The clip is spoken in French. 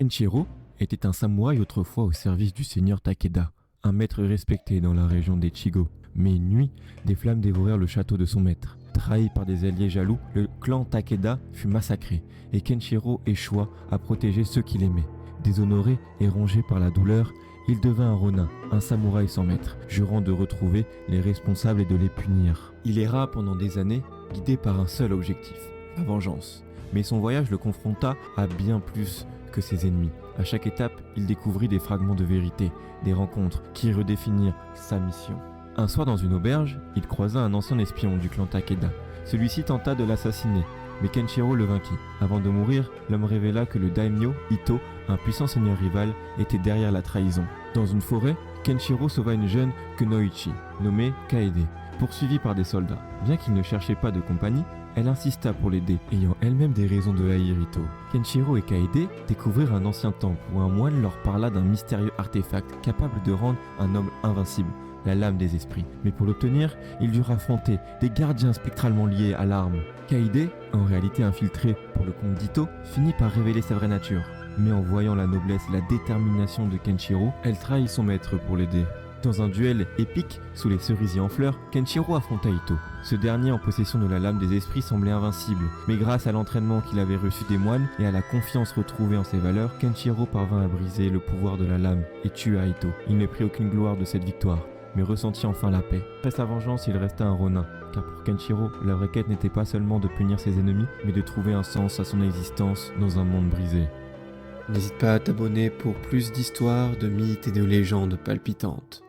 Kenshiro était un samouraï autrefois au service du seigneur Takeda, un maître respecté dans la région des Chigo. Mais une nuit, des flammes dévorèrent le château de son maître. Trahi par des alliés jaloux, le clan Takeda fut massacré et Kenshiro échoua à protéger ceux qu'il aimait. Déshonoré et rongé par la douleur, il devint un ronin, un samouraï sans maître, jurant de retrouver les responsables et de les punir. Il erra pendant des années, guidé par un seul objectif, la vengeance. Mais son voyage le confronta à bien plus que ses ennemis. À chaque étape, il découvrit des fragments de vérité, des rencontres qui redéfinirent sa mission. Un soir dans une auberge, il croisa un ancien espion du clan Takeda. Celui-ci tenta de l'assassiner, mais Kenshiro le vainquit. Avant de mourir, l'homme révéla que le daimyo, Ito, un puissant seigneur rival, était derrière la trahison. Dans une forêt, Kenshiro sauva une jeune Kunoichi, nommée Kaede, poursuivie par des soldats. Bien qu'il ne cherchait pas de compagnie, elle insista pour l'aider, ayant elle-même des raisons de haïr Ito. Kenshiro et Kaede découvrirent un ancien temple où un moine leur parla d'un mystérieux artefact capable de rendre un homme invincible, la lame des esprits. Mais pour l'obtenir, ils durent affronter des gardiens spectralement liés à l'arme. Kaede, en réalité infiltré pour le compte d'Ito, finit par révéler sa vraie nature. Mais en voyant la noblesse et la détermination de Kenshiro, elle trahit son maître pour l'aider. Dans un duel épique, sous les cerisiers en fleurs, Kenshiro affronta Ito. Ce dernier, en possession de la lame des esprits, semblait invincible. Mais grâce à l'entraînement qu'il avait reçu des moines et à la confiance retrouvée en ses valeurs, Kenshiro parvint à briser le pouvoir de la lame et tua Ito. Il ne prit aucune gloire de cette victoire, mais ressentit enfin la paix. Après sa vengeance, il resta un ronin, car pour Kenshiro, la vraie quête n'était pas seulement de punir ses ennemis, mais de trouver un sens à son existence dans un monde brisé. N'hésite pas à t'abonner pour plus d'histoires, de mythes et de légendes palpitantes.